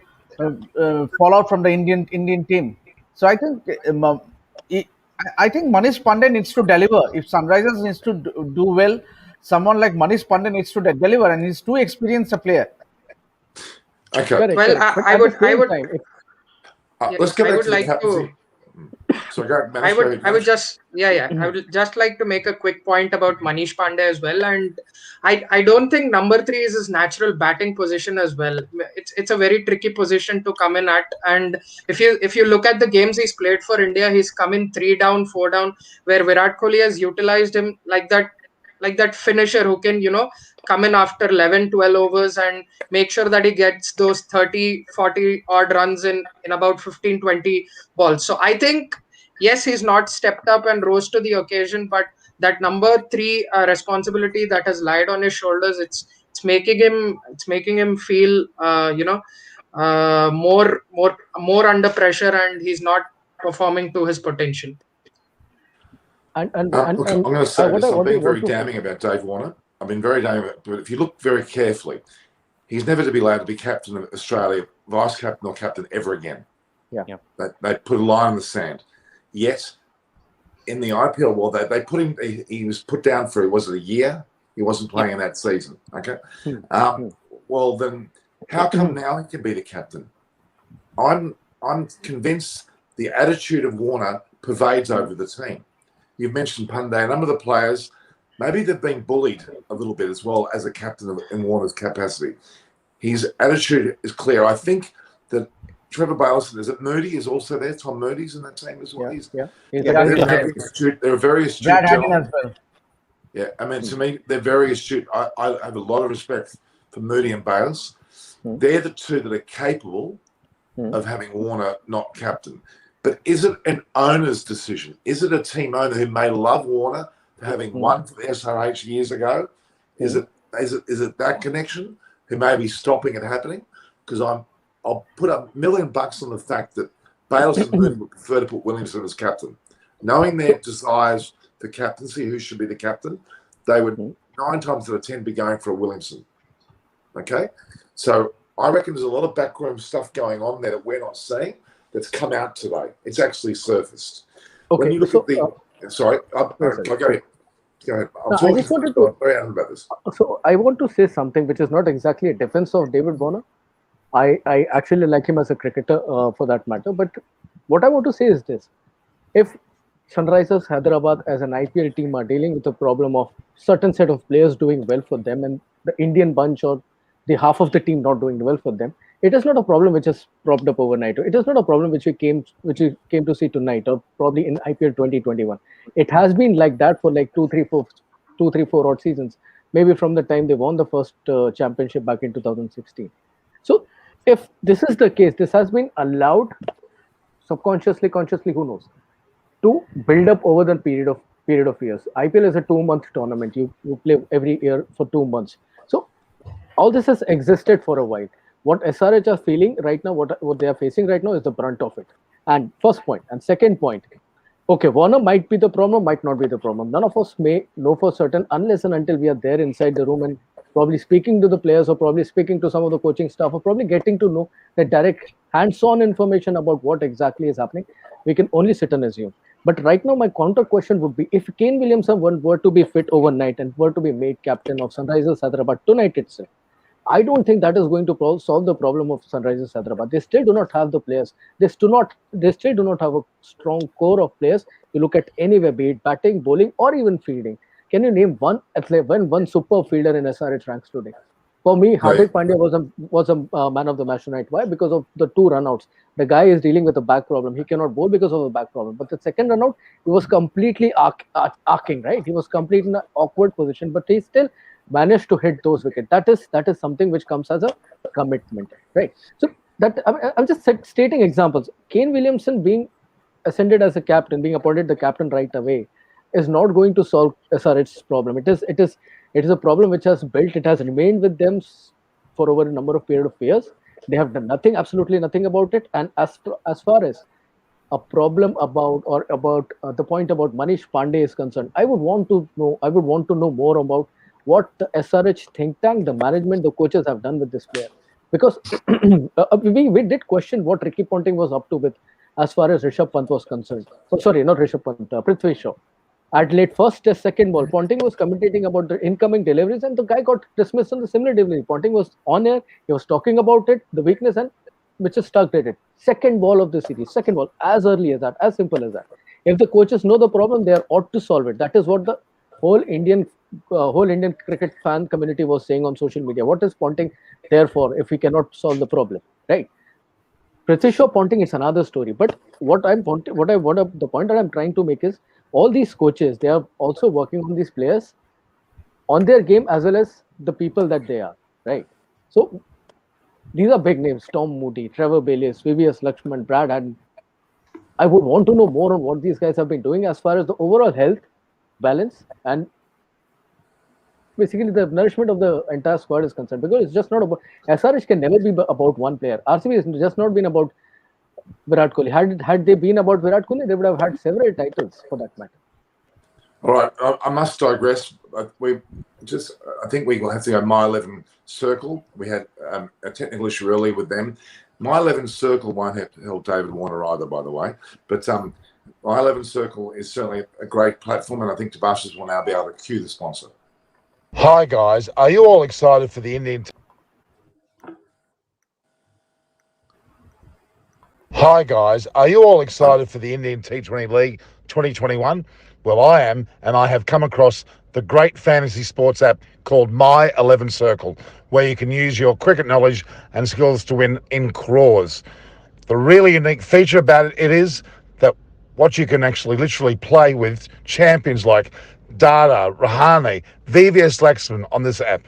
S5: fall out from the Indian team. So I think he- I think Manish Pandey needs to deliver. If Sunrisers needs to do well, someone like Manish Pandey needs to deliver, and he's too experienced a player.
S1: Okay.
S4: Correct,
S3: Well,
S4: correct. But
S3: I
S4: at the
S3: would,
S4: same time,
S1: Let's get
S3: I
S1: back
S3: would
S1: to the
S3: like
S1: captaincy.
S3: to.
S1: So go,
S3: I
S1: Manish,
S3: would just I would just like to make a quick point about Manish Pandey as well, and I don't think number 3 is his natural batting position as well. It's a very tricky position to come in at, and if you look at the games he's played for India, he's come in 3 down, 4 down, where Virat Kohli has utilized him like that finisher who can come in after 11, 12 overs and make sure that he gets those 30, 40 odd runs in about 15, 20 balls. So I think yes, he's not stepped up and rose to the occasion, but that number 3 responsibility that has lied on his shoulders, it's making him feel more under pressure, and he's not performing to his potential.
S4: and
S1: look, I'm going to say
S4: what
S1: this.
S4: I
S1: I'm being very
S4: want to-
S1: damning about Dave Warner. I've been very damning, but if you look very carefully, he's never to be allowed to be captain of Australia, vice captain or captain ever again.
S4: Yeah.
S1: They put a line in the sand. Yet, in the IPL world, they put him. He was put down for was it a year? He wasn't playing in that season. Okay. Well, then how come now he can be the captain? I'm convinced the attitude of Warner pervades over the team. You've mentioned Pandey. A number of the players, maybe they've been bullied a little bit as well as a captain in Warner's capacity. His attitude is clear. I think that Trevor Bailison, is it Moody, is also there? Tom Moody's in that team as well.
S4: Yeah.
S1: They're very astute
S5: Brad Haddon
S1: gentlemen.
S5: as well.
S1: Yeah, I mean, to me, they're very astute. I have a lot of respect for Moody and Bayliss. They're the two that are capable of having Warner not captain. But is it an owner's decision? Is it a team owner who may love Warner for having won for the SRH years ago? Is it that connection who may be stopping it happening? Because I'll put $1 million on the fact that Bayliss and Moody would prefer to put Williamson as captain. Knowing their desires for captaincy, who should be the captain, they would 9 times out of 10 be going for a Williamson. Okay? So I reckon there's a lot of backroom stuff going on there that we're not seeing that's come out today. It's actually surfaced.
S4: Okay.
S1: When you look at the... sorry. Go ahead. Go ahead.
S4: I just wanted to...
S1: very about this.
S4: So I want to say something which is not exactly a defense of David Warner. I actually like him as a cricketer for that matter. But what I want to say is this. If Sunrisers Hyderabad as an IPL team are dealing with the problem of certain set of players doing well for them and the Indian bunch or the half of the team not doing well for them, it is not a problem which is propped up overnight. It is not a problem which we came to see tonight or probably in IPL 2021. It has been like that for like 2, 3, 4 odd seasons, maybe from the time they won the first championship back in 2016. So if this is the case, this has been allowed subconsciously, consciously, who knows, to build up over the period of years. IPL is a 2-month tournament. You play every year for 2 months. So all this has existed for a while. What SRH are feeling right now, what they are facing right now is the brunt of it. And first point. And second point, okay, Warner might be the problem, might not be the problem. None of us may know for certain unless and until we are there inside the room and probably speaking to the players or probably speaking to some of the coaching staff or probably getting to know the direct hands-on information about what exactly is happening. We can only sit and assume. But right now, my counter question would be, if Kane Williamson were to be fit overnight and were to be made captain of Sunrisers Hyderabad tonight itself, I don't think that is going to solve the problem of Sunrisers Hyderabad. They still do not have the players. They still do not have a strong core of players. You look at anywhere, be it batting, bowling, or even fielding. Can you name one super fielder in SRH ranks today? For me, Hardik Pandya was a man of the match tonight. Why? Because of the 2 runouts. The guy is dealing with a back problem. He cannot bowl because of a back problem. But the second runout, he was completely arcing, right? He was completely in an awkward position, but he still managed to hit those wickets. That is something which comes as a commitment, right? So that I'm just stating examples. Kane Williamson being ascended as a captain, being appointed the captain right away, is not going to solve SRH's problem. It is a problem which has built. It has remained with them for over a number of period of years. They have done nothing, absolutely nothing about it. And as far as a problem about the point about Manish Pandey is concerned, I would want to know. I would want to know more about what the SRH think tank, the management, the coaches have done with this player, because we did question what Ricky Ponting was up to with as far as Rishabh Pant was concerned. Oh, sorry, not Rishabh Pant, Prithvi Shaw. At late first test, second ball, Ponting was commentating about the incoming deliveries, and the guy got dismissed on the similar delivery. Ponting was on air, he was talking about it, the weakness, and which is stuck at it. Second ball of the series, second ball, as early as that, as simple as that. If the coaches know the problem, they are ought to solve it. That is what the whole Indian cricket fan community was saying on social media. What is Ponting there for if we cannot solve the problem, right? Prithvi Shaw Ponting is another story. But the point that I'm trying to make is all these coaches, they are also working on these players, on their game as well as the people that they are, right? So these are big names: Tom Moody, Trevor Bayliss, VVS Lakshman, Brad, and I would want to know more on what these guys have been doing as far as the overall health, balance, and basically the nourishment of the entire squad is concerned. Because it's just not about SRH can never be about one player. RCB has just not been about Virat Kohli. Had they been about Virat Kohli, they would have had several titles for that matter.
S1: All right, I must digress. I think we will have to go My 11 Circle. We had a technical issue earlier with them. My 11 Circle won't help David Warner either, by the way. But My 11 Circle is certainly a great platform, and I think Tabashas will now be able to cue the sponsor.
S6: Hi guys, are you all excited for the Indian? Hi guys, are you all excited for the Indian T20 League 2021? Well, I am, and I have come across the great fantasy sports app called My 11 Circle, where you can use your cricket knowledge and skills to win in crores. The really unique feature about it is that what you can actually literally play with champions like Dada, Rahane, VVS Laxman on this app.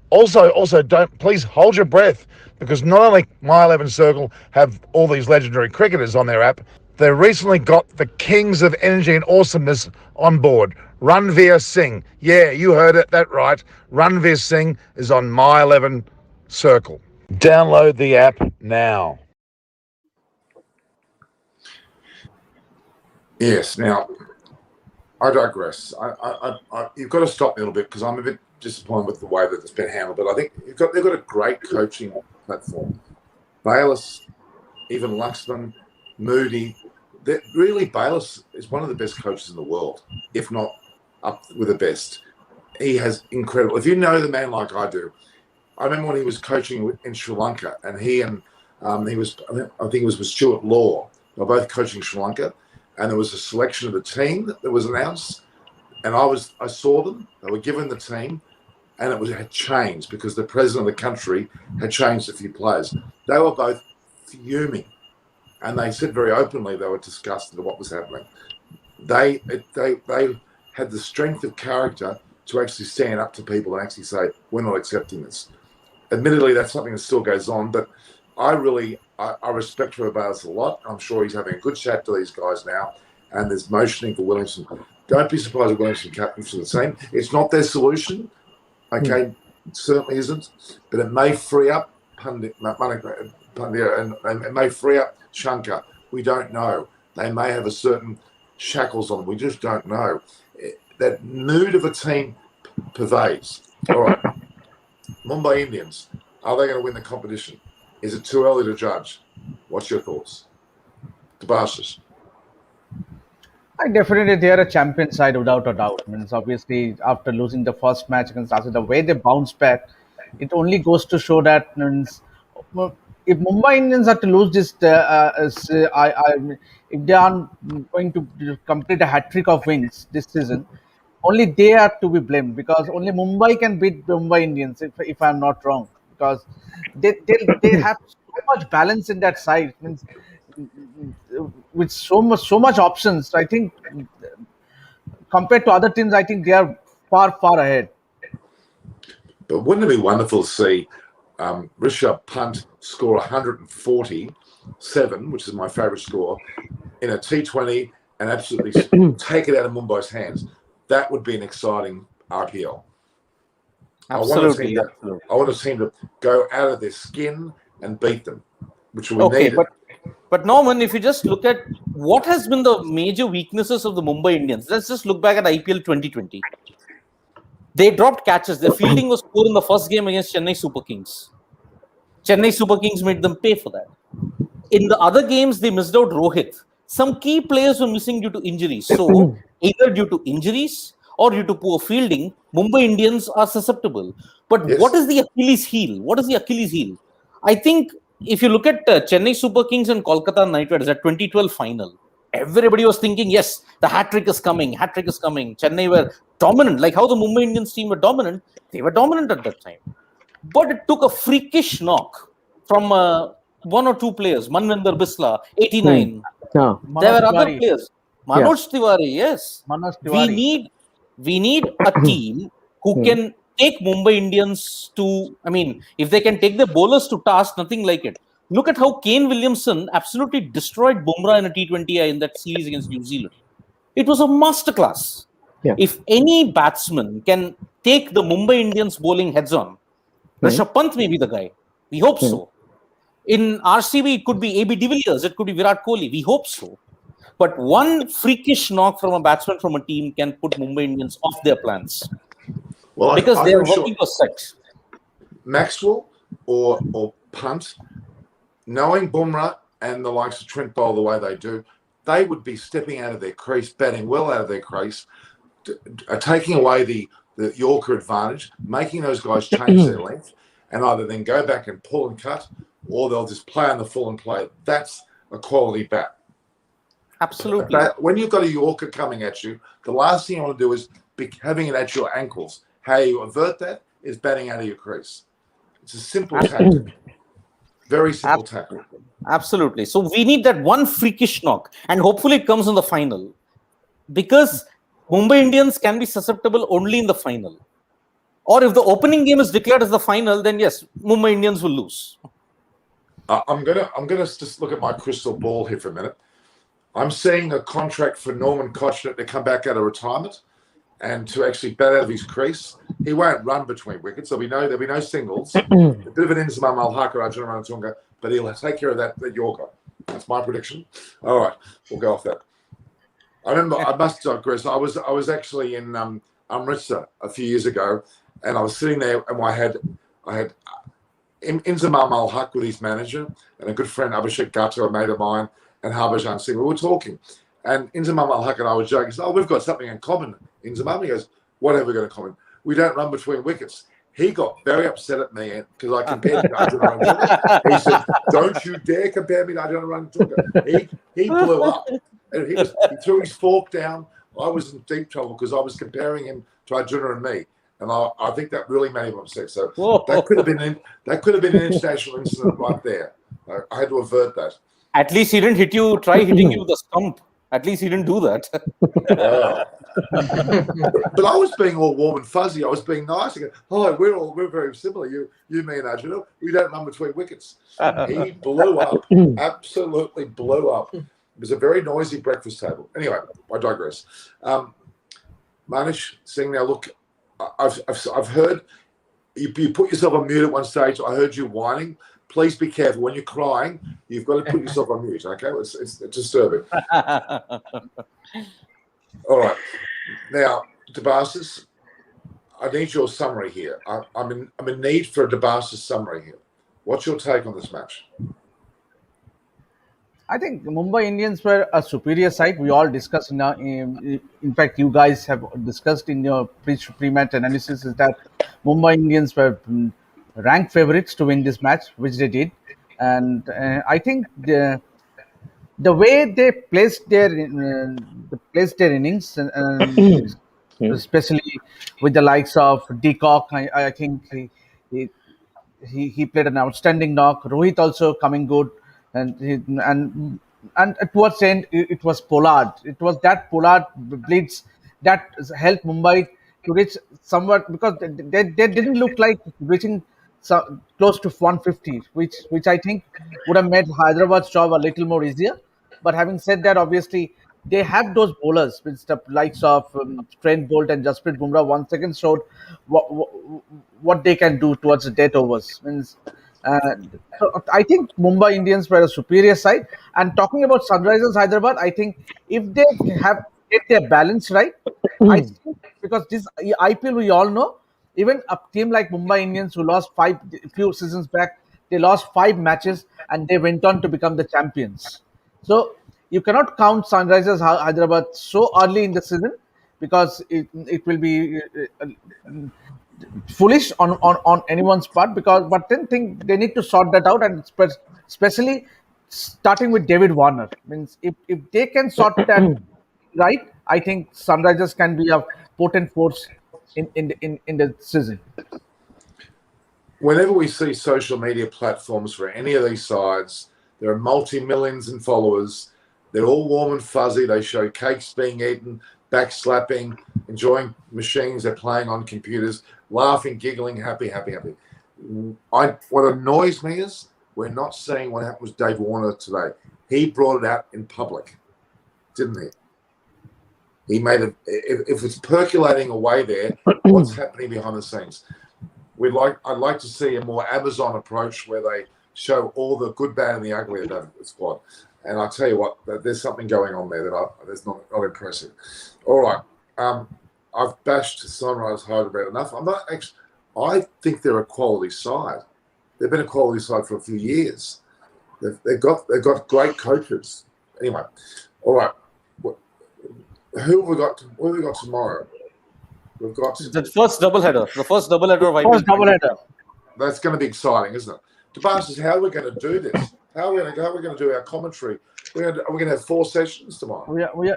S6: Also, don't please hold your breath, because not only My 11 Circle have all these legendary cricketers on their app, they recently got the kings of energy and awesomeness on board. Ranveer Singh. Yeah, you heard it, that right. Ranveer Singh is on My 11 Circle. Download the app now.
S1: Yes. Now, I digress. You've got to stop me a little bit, because I'm a bit disappointed with the way that it's been handled. But I think they've got a great coaching platform. Bayliss, even Luxman, Moody. Bayliss is one of the best coaches in the world, if not up with the best. He has incredible. If you know the man like I do, I remember when he was coaching in Sri Lanka, and I think it was with Stuart Law. They were both coaching Sri Lanka, and there was a selection of the team that was announced, and I saw them. They were given the team, and it had changed because the president of the country had changed a few players. They were both fuming, and they said very openly they were disgusted at what was happening. They had the strength of character to actually stand up to people and actually say, we're not accepting this. Admittedly, that's something that still goes on, but I respect Trevor Bayliss a lot. I'm sure he's having a good chat to these guys now, and there's motioning for Williamson. Don't be surprised if Williamson captains for the same. It's not their solution, okay? It certainly isn't, but it may free up Pandya, and it may free up Shankar. We don't know. They may have a certain shackles on them. We just don't know. That mood of a team pervades. All right. Mumbai Indians, are they going to win the competition? Is it too early to judge? What's your thoughts? Tabashas.
S5: I definitely they are a champion side without a doubt. Means obviously after losing the first match against Arsenal, the way they bounced back, it only goes to show that means if Mumbai Indians are to lose this, if they are going to complete a hat trick of wins this season, only they are to be blamed, because only Mumbai can beat Mumbai Indians, if I'm not wrong, because they have so much balance in that side. Means with so much options, I think compared to other teams, I think they are far ahead.
S1: But wouldn't it be wonderful to see Rishabh Pant score 147, which is my favourite score, in a T20 and absolutely take it out of Mumbai's hands. That would be an exciting IPL.
S2: Absolutely.
S1: I want a team to go out of their skin and beat them, which we
S2: Okay,
S1: need.
S2: but Norman, if you just look at what has been the major weaknesses of the Mumbai Indians, let's just look back at IPL 2020. They dropped catches. Their fielding was poor in the first game against Chennai Super Kings. Chennai Super Kings made them pay for that. In the other games, they missed out Rohit. Some key players were missing due to injuries. So, either due to injuries or due to poor fielding, Mumbai Indians are susceptible. But what is the Achilles heel? What is the Achilles heel? I think if you look at Chennai Super Kings and Kolkata Knight Riders at 2012 final, everybody was thinking, yes, the hat-trick is coming. Hat-trick is coming. Chennai were dominant. Like how the Mumbai Indians team were dominant, they were dominant at that time. But it took a freakish knock from one or two players. Manvinder Bisla, 89.
S4: Yeah.
S2: There were other players. Manoj Tiwari, yes.
S5: Manoj Tiwari.
S2: We need a team who can take Mumbai Indians to, I mean, if they can take the bowlers to task, nothing like it. Look at how Kane Williamson absolutely destroyed Bumrah in a T20I in that series against New Zealand. It was a masterclass.
S4: Yeah.
S2: If any batsman can take the Mumbai Indians bowling heads on, Rishabh Pant may be the guy. We hope so. In RCB, it could be AB de Villiers. It could be Virat Kohli. We hope so. But one freakish knock from a batsman from a team can put Mumbai Indians off their plans.
S1: Well,
S2: because they are working for set.
S1: Maxwell or Punt, knowing Bumrah and the likes of Trent Bowl the way they do, they would be stepping out of their crease, batting well out of their crease, taking away the Yorker advantage, making those guys change their length, and either then go back and pull and cut, or they'll just play on the full and play. That's a quality bat.
S2: Absolutely.
S1: But when you've got a Yorker coming at you, the last thing you want to do is be having it at your ankles. How you avert that is batting out of your crease. It's a simple tactic. Very simple tactic.
S2: Absolutely. So we need that one freakish knock, and hopefully it comes in the final. Because Mumbai Indians can be susceptible only in the final. Or if the opening game is declared as the final, then yes, Mumbai Indians will lose.
S1: I'm gonna just look at my crystal ball here for a minute. I'm seeing a contract for Norman Kochner to come back out of retirement and to actually bat out of his crease. He won't run between wickets. There'll be no singles. A bit of an Inzamam Al-Haq or Arjun Ranatunga, but he'll take care of that Yorker. That's my prediction. All right, we'll go off that. I remember, I must digress. I was actually in Amritsar a few years ago, and I was sitting there, and I had Inzamam Al-Haq with his manager, and a good friend Abhishek Gatto, a mate of mine, and Harbhajan Singh. We were talking, and Inzamam Al-Haq and I were joking. He said, "Oh, we've got something in common." Inzamam, he goes, "What have we got in common? We don't run between wickets." He got very upset at me because I compared him to Arjun Ranatunga. He said, "Don't you dare compare me to Arjun Ranatunga." He blew up. And he threw his fork down. I was in deep trouble because I was comparing him to Arjuna and me, and I think that really made him upset. So that could have been an international incident right there. I had to avert that.
S2: At least he didn't try hitting you with a stump. At least he didn't do that.
S1: But I was being all warm and fuzzy. I was being nice. I go, "Oh, we're very similar. You, me, and Arjuna. We don't run between wickets." He blew up. Absolutely blew up. It was a very noisy breakfast table. Anyway, I digress. Manish Singh, now look, I've heard you put yourself on mute at one stage. I heard you whining. Please be careful when you're crying. You've got to put yourself on mute. Okay, it's disturbing. All right, now Debasis, I need your summary here. I'm in need for a Debasis summary here. What's your take on this match?
S5: I think Mumbai Indians were a superior side. We all discussed in fact, you guys have discussed in your pre-match analysis is that Mumbai Indians were ranked favorites to win this match, which they did, and I think the way they placed their innings, especially with the likes of Deacock, I think he played an outstanding knock. Rohit also coming good. And towards the end, it was Pollard. It was that Pollard blitz that helped Mumbai to reach somewhat, because they didn't look like reaching close to 150, which I think would have made Hyderabad's job a little more easier. But having said that, obviously they have those bowlers with the likes of Trent Bolt and Jasprit Bumrah once again showed what they can do towards the death overs. Means, so I think Mumbai Indians were a superior side. And talking about Sunrisers Hyderabad, I think if they have get their balance right, I think because this IPL we all know, even a team like Mumbai Indians who lost few seasons back, they lost 5 matches and they went on to become the champions. So you cannot count Sunrisers Hyderabad so early in the season because it will be foolish on anyone's part because but then think they need to sort that out and especially starting with David Warner means if they can sort that right, I think Sunrisers can be a potent force in the season.
S1: Whenever we see social media platforms for any of these sides, there are multi-millions in followers. They're all warm and fuzzy. They show cakes being eaten, back slapping, enjoying machines they're playing on computers, laughing, giggling, happy. What annoys me is we're not seeing what happened with Dave Warner today. He brought it out in public, didn't he? He made it. If it's percolating away there, what's happening behind the scenes? I'd like to see a more Amazon approach where they show all the good, bad, and the ugly of that squad. And I tell you what, there's something going on there that's not impressive. All right, I've bashed Sunrisers Hyderabad enough. I think they're a quality side. They've been a quality side for a few years. They've got great coaches. Anyway, all right. Who have we got? What have we got tomorrow? We've got
S2: the first doubleheader. The first doubleheader of IPL.
S5: First doubleheader.
S1: That's going to be exciting, isn't it? Tabas, how are we going to do this? How are we going to do our commentary? Are we going to have 4 sessions tomorrow?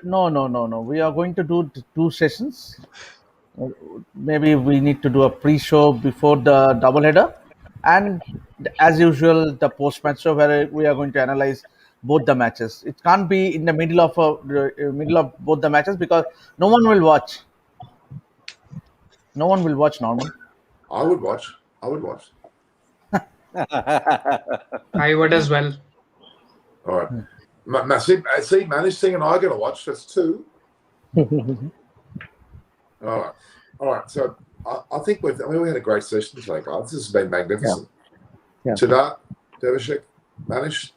S5: No. We are going to do 2 sessions. Maybe we need to do a pre-show before the doubleheader, and as usual, the post-match show where we are going to analyze both the matches. It can't be in the middle of both the matches because no one will watch. No one will watch, Norman.
S1: I would watch.
S3: I would as well.
S1: All right. See, Manish Singh and I are going to watch. That's 2. All right. So I think we had a great session today, guys. This has been magnificent.
S4: Yeah.
S1: Siddharth, Devashik, Manish,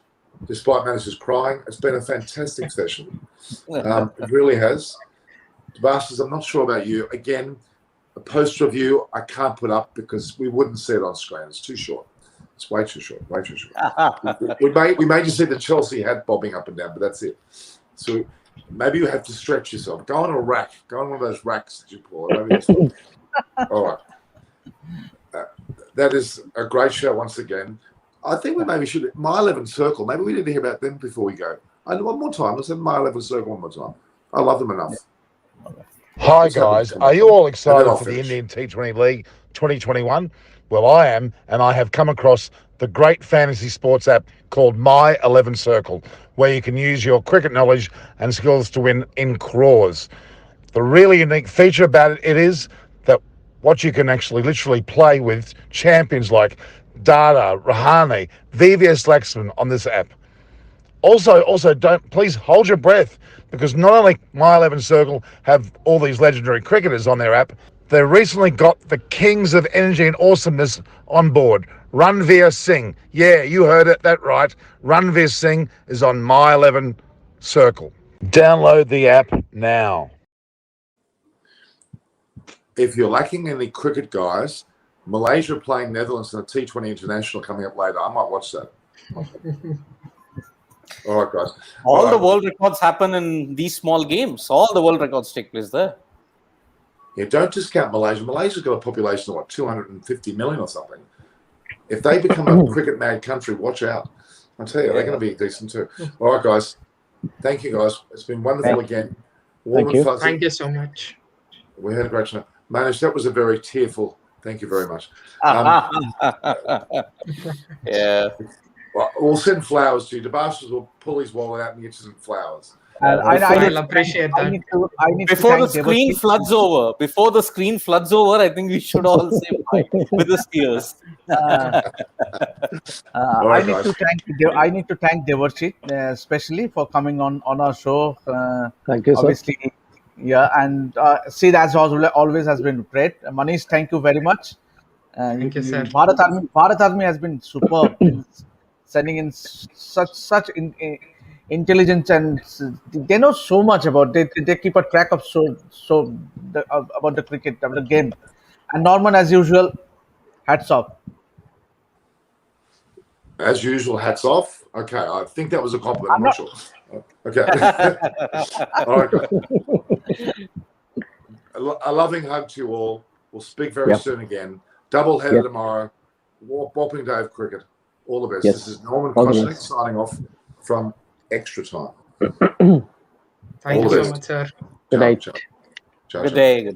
S1: despite Manish's crying, it's been a fantastic session. It really has. Bastards, I'm not sure about you. Again, a post review I can't put up because we wouldn't see it on screen. It's too short. It's way too short. we made you see the Chelsea hat bobbing up and down, but that's it. So maybe you have to stretch yourself. Go on a rack. Go on one of those racks that you pull. All right. That is a great show once again. I think we maybe should My 11 Circle. Maybe we need to hear about them before we go. And one more time. Let's have My 11 Circle one more time. I love them enough.
S6: Hi guys, are you all excited for the Indian T20 League 2021? Well, I am, and I have come across the great fantasy sports app called My 11 Circle, where you can use your cricket knowledge and skills to win in crores. The really unique feature about it is that what you can actually literally play with champions like Dada, Rahane, VVS Laxman on this app. Also, please hold your breath because not only My 11 Circle have all these legendary cricketers on their app, they recently got the kings of energy and awesomeness on board. Ranveer Singh. Yeah, you heard it, that right. Ranveer Singh is on My 11 Circle. Download the app now.
S1: If you're lacking any cricket guys, Malaysia playing Netherlands in a T20 International coming up later. I might watch that. All right, guys.
S2: All the world records happen in these small games. All the world records take place there.
S1: Yeah, don't discount Malaysia. Malaysia's got a population of 250 million or something. If they become a cricket mad country, watch out. I tell you, they're going to be decent too. All right, guys. Thank you, guys. It's been wonderful again.
S4: Thank you.
S3: Thank you so much.
S1: We had a great show. Manish, that was a very tearful. Thank you very much.
S2: Yeah.
S1: Well, we'll send flowers to you. The bastards will pull his wallet out and get you some flowers.
S5: And
S3: I'll appreciate that.
S5: I need
S2: Before
S5: to
S2: the
S5: thank
S2: screen
S5: Devashi.
S2: floods over, I think we should all say bye with the tears.
S5: Uh,
S1: right,
S5: I need to
S1: guys.
S5: thank Devashi, especially for coming on our show.
S4: Thank you, sir.
S5: Obviously, yeah, and Sid as always has been great. Manish, thank you very much.
S3: Thank you, sir.
S5: Bharat Army has been superb in sending in such intelligence, and they know so much about. They keep a track of about the cricket, about the game. And Norman, as usual, hats off.
S1: As usual, hats off. Okay, I think that was a compliment. I'm not sure. Okay. All right, guys. A loving hug to you all. We'll speak very soon again. Double header tomorrow. Bopping day of cricket. All the best.
S4: Yes.
S1: This is Norman
S4: All the
S1: Kosnick
S4: best.
S1: signing off from Extra Time.
S3: Thank
S1: All
S3: you
S1: the
S3: so
S1: best.
S3: much, sir.
S4: Good night.
S1: Ciao,
S2: Good
S1: ciao.
S2: day.